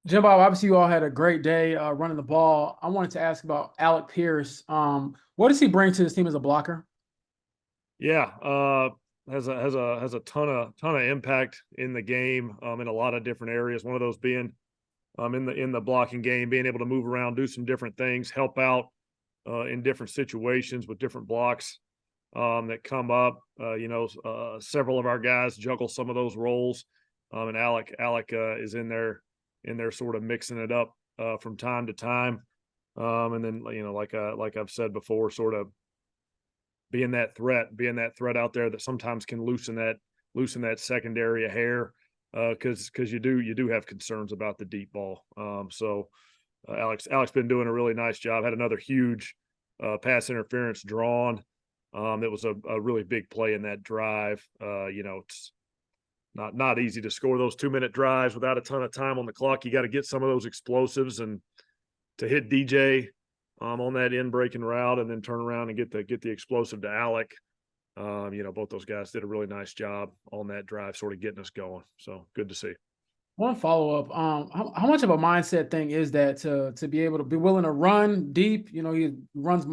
Jim Bob, obviously you all had a great day running the ball. I wanted to ask about Alec Pierce. What does he bring to this team as a blocker? Yeah, has a ton of impact in the game in a lot of different areas. One of those being in the blocking game, being able to move around, do some different things, help out in different situations with different blocks that come up. Several of our guys juggle some of those roles, and Alec is in there sort of mixing it up from time to time. And then like I've said before, sort of being that threat out there that sometimes can loosen that secondary a hair because you do have concerns about the deep ball. Alex been doing a really nice job. Had another huge pass interference drawn. That was a really big play in that drive. It's not easy to score those 2-minute drives without a ton of time on the clock. You got to get some of those explosives and to hit DJ on that in breaking route and then turn around and get the explosive to Alec. Both those guys did a really nice job on that drive, sort of getting us going. So good to see. One follow up. How much of a mindset thing is that to be able to be willing to run deep? You know, he runs,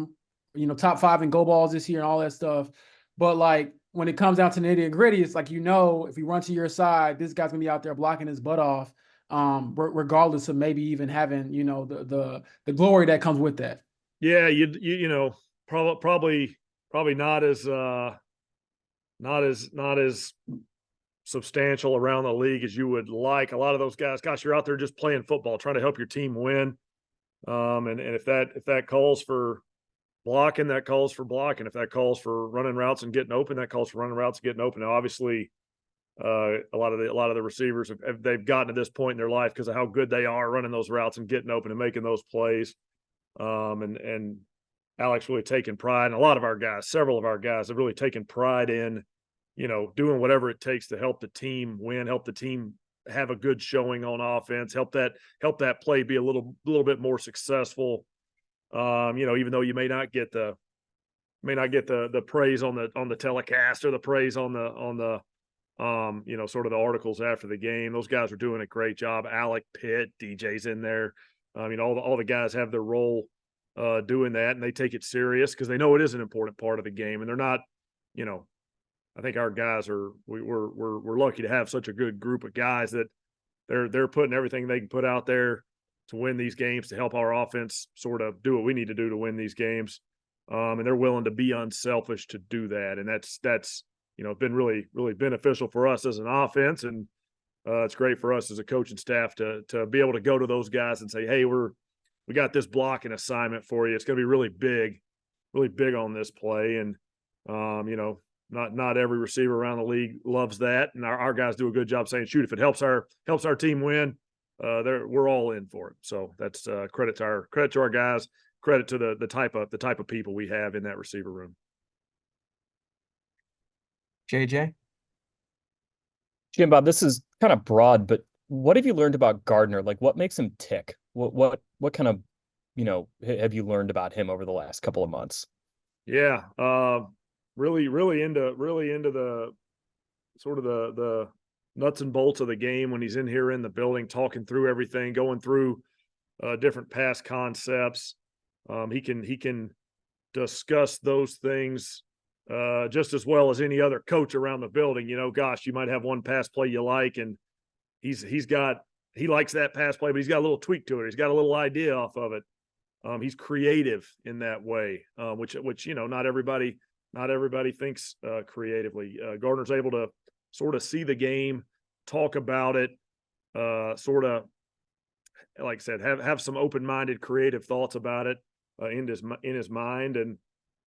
top five in go balls this year and all that stuff. But like when it comes down to nitty and gritty, it's like if he runs to your side, this guy's gonna be out there blocking his butt off. Regardless of maybe even having the glory that comes with that. Yeah, probably not as substantial around the league as you would like. A lot of those guys, gosh, you're out there just playing football, trying to help your team win. And if that calls for blocking, that calls for blocking. If that calls for running routes and getting open, that calls for running routes and getting open. Now, obviously, a lot of the receivers they've gotten to this point in their life because of how good they are running those routes and getting open and making those plays. And Alex really taken pride, and a lot of our guys, several of our guys, have really taken pride in doing whatever it takes to help the team win, help the team have a good showing on offense, help that play be a little bit more successful. Even though you may not get the praise on the telecast or the praise on the sort of the articles after the game. Those guys are doing a great job. Alec, Pitt, DJ's in there. All the guys have their role doing that, and they take it serious because they know it is an important part of the game, and they're not, you know, I think our guys we're lucky to have such a good group of guys that they're putting everything they can put out there to win these games, to help our offense sort of do what we need to do to win these games. And they're willing to be unselfish to do that. And that's been really, really beneficial for us as an offense. And it's great for us as a coaching staff to be able to go to those guys and say, hey, we got this blocking assignment for you. It's going to be really big on this play. And not every receiver around the league loves that, and our guys do a good job saying, "Shoot, if it helps our team win, we're all in for it." So that's credit to our guys, credit to the type of people we have in that receiver room. JJ? Jim Bob, this is kind of broad, but what have you learned about Gardner? Like, what makes him tick? What kind of, have you learned about him over the last couple of months? Yeah, really into the sort of the nuts and bolts of the game when he's in here in the building, talking through everything, going through different pass concepts. He can discuss those things just as well as any other coach around the building. Gosh, you might have one pass play you like, and he likes that pass play, but he's got a little tweak to it. He's got a little idea off of it. He's creative in that way, which not everybody thinks creatively. Gardner's able to sort of see the game, talk about it, sort of, like I said, have some open-minded, creative thoughts about it in his mind,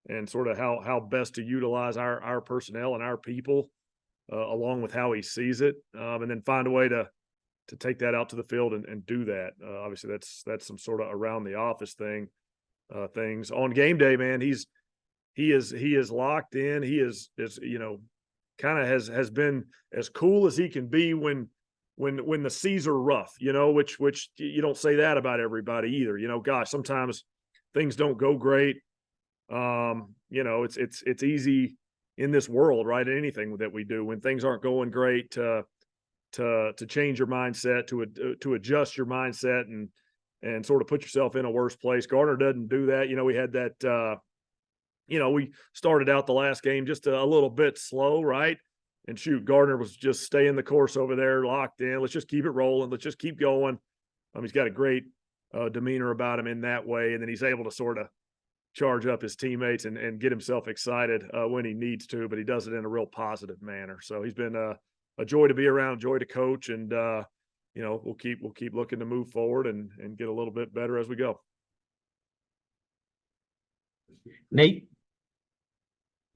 and sort of how best to utilize our personnel and our people along with how he sees it, and then find a way to take that out to the field and do that. Obviously, that's some sort of around the office things on game day. Man, he is locked in. He is kind of has been as cool as he can be when the seas are rough, which you don't say that about everybody either. Gosh, sometimes things don't go great. It's easy in this world, right? Anything that we do when things aren't going great to to change your mindset, to adjust your mindset and sort of put yourself in a worse place. Gardner doesn't do that. We had that, we started out the last game just a little bit slow, right? And shoot, Gardner was just staying the course over there, locked in. Let's just keep it rolling. Let's just keep going. He's got a great demeanor about him in that way. And then he's able to sort of charge up his teammates and get himself excited when he needs to, but he does it in a real positive manner. So he's been a joy to be around, joy to coach. And, we'll keep looking to move forward and get a little bit better as we go. Nate?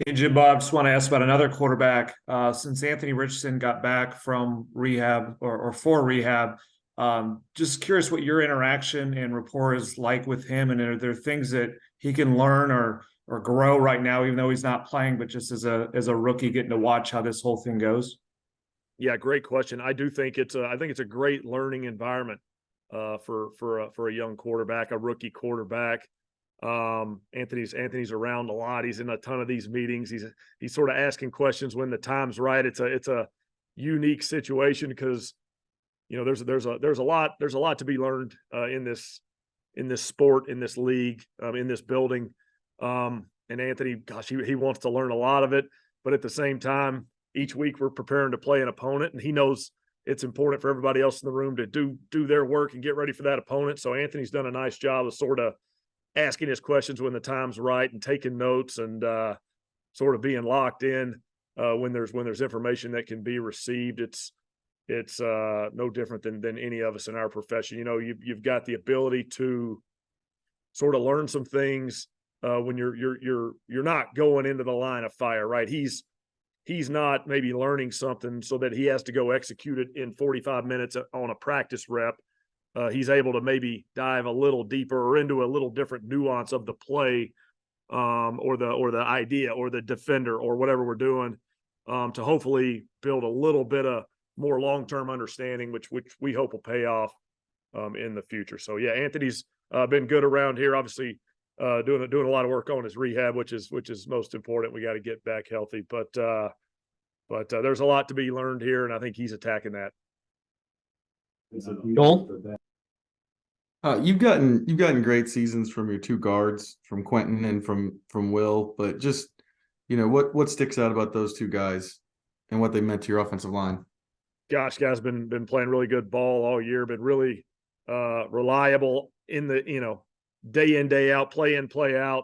Hey, Jim Bob, just want to ask about another quarterback. Since Anthony Richardson got back from rehab or for rehab, just curious what your interaction and rapport is like with him, and are there things that he can learn or grow right now, even though he's not playing, but just as a rookie getting to watch how this whole thing goes? Yeah, great question. I do think it's a great learning environment for a young quarterback, a rookie quarterback. Anthony's around a lot. He's in a ton of these meetings. He's sort of asking questions when the time's right. It's a unique situation because there's a lot to be learned in this sport, in this league, in this building. And Anthony, gosh, he wants to learn a lot of it, but at the same time, each week we're preparing to play an opponent, and he knows it's important for everybody else in the room to do their work and get ready for that opponent. So Anthony's done a nice job of sort of asking his questions when the time's right and taking notes and sort of being locked in when there's information that can be received. It's no different than any of us in our profession. You've got the ability to sort of learn some things when you're not going into the line of fire, right? He's not maybe learning something so that he has to go execute it in 45 minutes on a practice rep. He's able to maybe dive a little deeper or into a little different nuance of the play or the idea or the defender or whatever we're doing to hopefully build a little bit of more long-term understanding, which we hope will pay off in the future. So yeah, Anthony's been good around here, obviously doing a lot of work on his rehab, which is most important. We got to get back healthy, but there's a lot to be learned here, and I think he's attacking that. Joel? You've gotten great seasons from your two guards, from Quentin and from Will, but just what sticks out about those two guys and what they meant to your offensive line? Gosh, guys been playing really good ball all year, been really reliable in the day in, day out, play in, play out.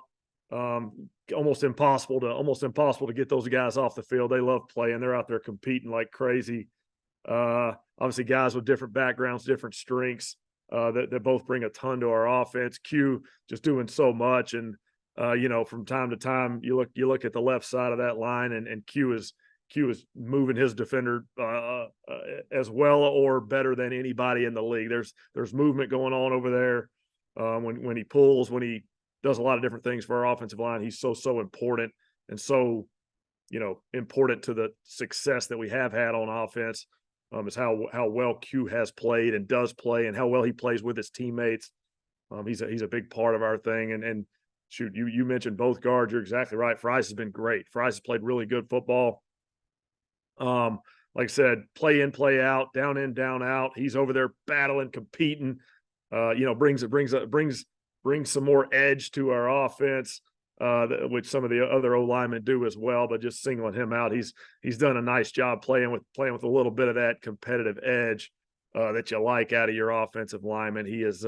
Almost impossible to get those guys off the field. They love playing. They're out there competing like crazy. Obviously guys with different backgrounds, different strengths, that both bring a ton to our offense. Q just doing so much. And, from time to time, you look at the left side of that line and Q is moving his defender as well or better than anybody in the league. There's movement going on over there. When he pulls, when he does a lot of different things for our offensive line, he's so important and so, important to the success that we have had on offense. Is how well Q has played and does play and how well he plays with his teammates. He's a big part of our thing. And shoot, you mentioned both guards. You're exactly right. Fries has been great. Fries has played really good football. Like I said, play in, play out, down in, down out. He's over there battling, competing. Brings some more edge to our offense, which some of the other O linemen do as well. But just singling him out, he's done a nice job playing with a little bit of that competitive edge that you like out of your offensive lineman. He is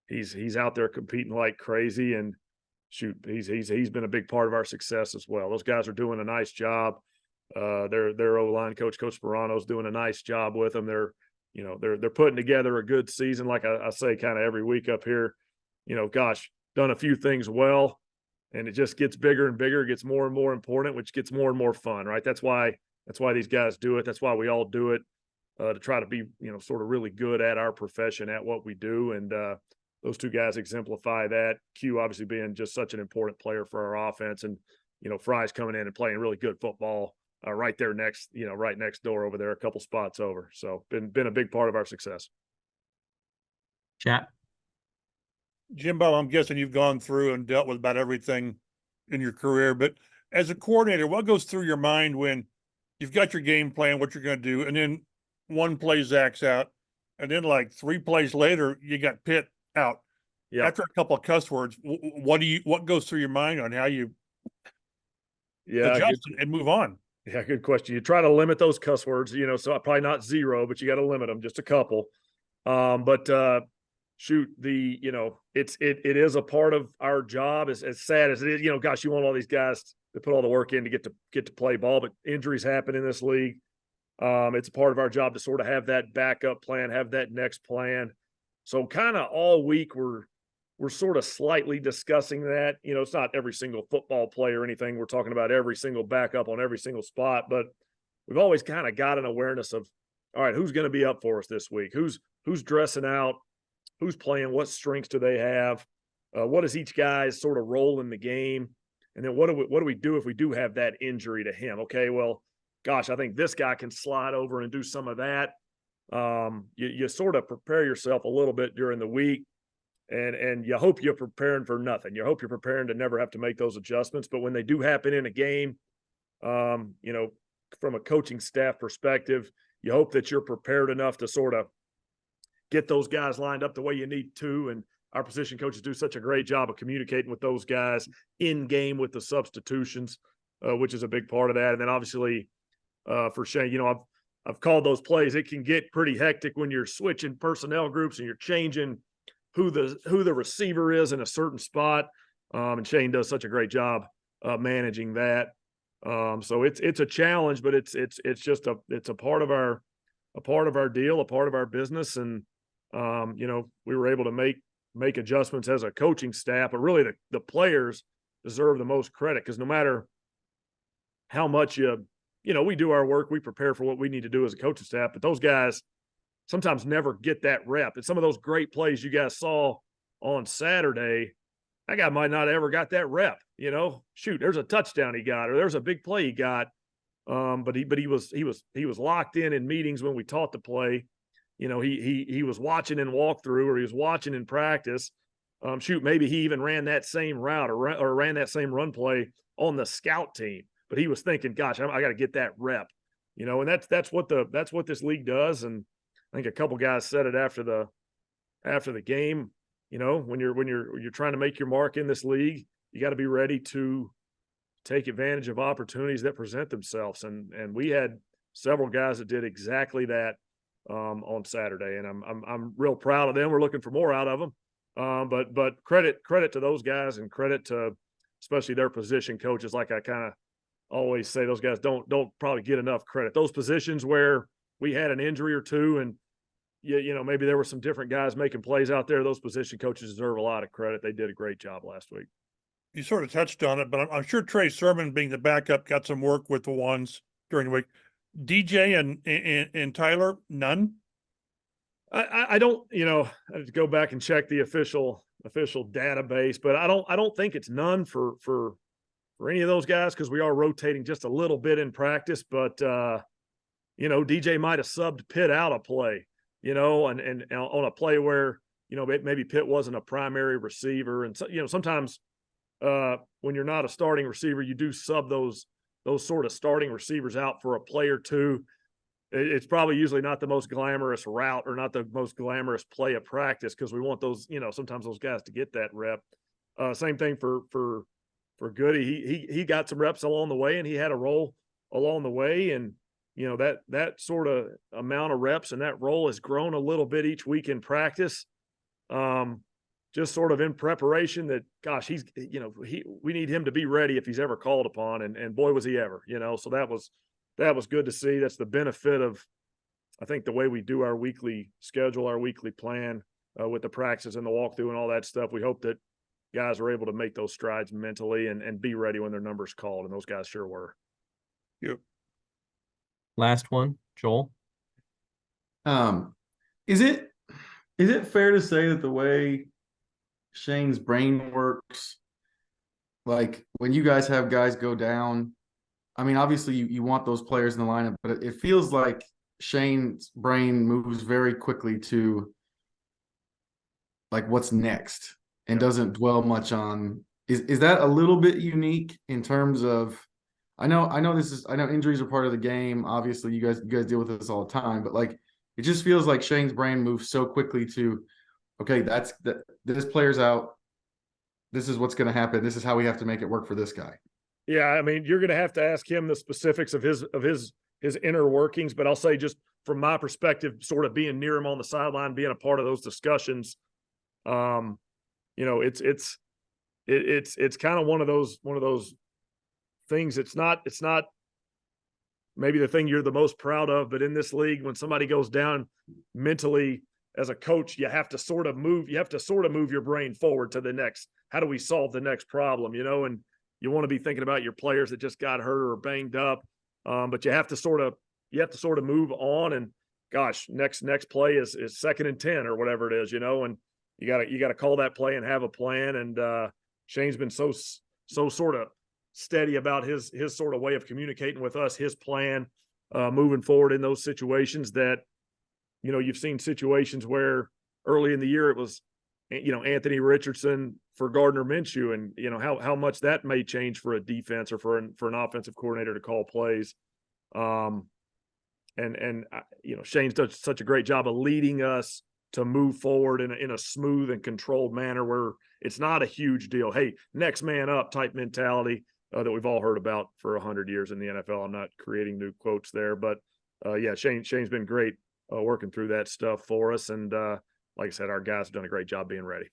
he's out there competing like crazy, and shoot, he's been a big part of our success as well. Those guys are doing a nice job. Their O-line coach Sperano's doing a nice job with them. They're putting together a good season. Like I say, kind of every week up here, done a few things well, and it just gets bigger and bigger. It gets more and more important, which gets more and more fun, right? That's why these guys do it. That's why we all do it, to try to be, sort of really good at our profession, at what we do. And those two guys exemplify that. Q obviously being just such an important player for our offense, and Fry's coming in and playing really good football right there next, right next door over there, a couple spots over. So been a big part of our success. Chat. Jimbo, I'm guessing you've gone through and dealt with about everything in your career, but as a coordinator, what goes through your mind when you've got your game plan, what you're going to do, and then one play Zach's out, and then like 3 plays later, you got Pitt out. Yeah. After a couple of cuss words, what goes through your mind on how you Yeah. adjust and move on? Yeah, good question. You try to limit those cuss words, so probably not 0, but you got to limit them, just a couple. But shoot, it is a part of our job. As sad as it is, gosh, you want all these guys to put all the work in to get to play ball, but injuries happen in this league. It's a part of our job to sort of have that backup plan, have that next plan. So kind of all week we're sort of slightly discussing that. It's not every single football play or anything. We're talking about every single backup on every single spot, but we've always kind of got an awareness of, all right, who's going to be up for us this week? Who's dressing out? Who's playing? What strengths do they have? What is each guy's sort of role in the game? And then what do we do if we do have that injury to him? Okay, well, gosh, I think this guy can slide over and do some of that. You sort of prepare yourself a little bit during the week. And you hope you're preparing for nothing. You hope you're preparing to never have to make those adjustments. But when they do happen in a game, from a coaching staff perspective, you hope that you're prepared enough to sort of get those guys lined up the way you need to. And our position coaches do such a great job of communicating with those guys in game with the substitutions, which is a big part of that. And then obviously for Shane, I've called those plays. It can get pretty hectic when you're switching personnel groups and you're changing who the receiver is in a certain spot. And Shane does such a great job managing that. So it's a challenge, but it's just a part of our deal, a part of our business. And we were able to make adjustments as a coaching staff, but really the players deserve the most credit, because no matter how much we do our work, we prepare for what we need to do as a coaching staff, but those guys sometimes never get that rep. And some of those great plays you guys saw on Saturday, that guy might not ever got that rep. Shoot, there's a touchdown he got, or there's a big play he got. But he was locked in meetings when we taught the play. He was watching in walkthrough, or he was watching in practice. Shoot, maybe he even ran that same route or ran that same run play on the scout team. But he was thinking, gosh, I got to get that rep. And that's what this league does. And I think a couple guys said it after the game. When you're trying to make your mark in this league, you got to be ready to take advantage of opportunities that present themselves. And we had several guys that did exactly that on Saturday, and I'm real proud of them. We're looking for more out of them. But credit to those guys, and credit to especially their position coaches. Like I kind of always say, those guys don't probably get enough credit. Those positions where we had an injury or two, and maybe there were some different guys making plays out there, those position coaches deserve a lot of credit. They did a great job last week. You sort of touched on it, but I'm sure Trey Sermon, being the backup, got some work with the ones during the week. DJ and Tyler, none? I don't, I have to go back and check the official database, but I don't think it's none for any of those guys, because we are rotating just a little bit in practice. But DJ might have subbed Pitt out a play, and on a play where maybe Pitt wasn't a primary receiver, and so, sometimes when you're not a starting receiver, you do sub those sort of starting receivers out for a play or two. It's probably usually not the most glamorous route or not the most glamorous play of practice, because we want those, sometimes those guys to get that rep. Same thing for Goody. He got some reps along the way, and he had a role along the way. And, that sort of amount of reps and that role has grown a little bit each week in practice. Just sort of in preparation that, gosh, we need him to be ready if he's ever called upon. And boy, was he ever, so that was good to see. That's the benefit of, I think, the way we do our weekly schedule, our weekly plan with the practices and the walkthrough and all that stuff. We hope that guys are able to make those strides mentally and be ready when their number's called. And those guys sure were. Yep. Last one, Joel. Is it fair to say that the way Shane's brain works, like when you guys have guys go down, I mean, obviously you want those players in the lineup, but it feels like Shane's brain moves very quickly to like what's next and doesn't dwell much on. Is that a little bit unique in terms of I know injuries are part of the game. Obviously, you guys deal with this all the time, but like it just feels like Shane's brain moves so quickly to, okay, this player's out. This is what's going to happen. This is how we have to make it work for this guy. Yeah, I mean, you're going to have to ask him the specifics of his inner workings, but I'll say just from my perspective, sort of being near him on the sideline, being a part of those discussions, it's kind of one of those things. It's not maybe the thing you're the most proud of, but in this league, when somebody goes down mentally as a coach, you have to sort of move your brain forward to the next. How do we solve the next problem? And you want to be thinking about your players that just got hurt or banged up. But you have to sort of move on, and gosh, next play is 2nd and 10 or whatever it is, and you gotta call that play and have a plan. And Shane's been so sort of steady about his sort of way of communicating with us, his plan, moving forward in those situations that, you've seen situations where early in the year it was, Anthony Richardson for Gardner Minshew, and how much that may change for a defense or for an offensive coordinator to call plays. Shane's done such a great job of leading us to move forward in a smooth and controlled manner where it's not a huge deal. Hey, next man up type mentality that we've all heard about for 100 years in the NFL. I'm not creating new quotes there, but Shane's been great working through that stuff for us. And like I said, our guys have done a great job being ready.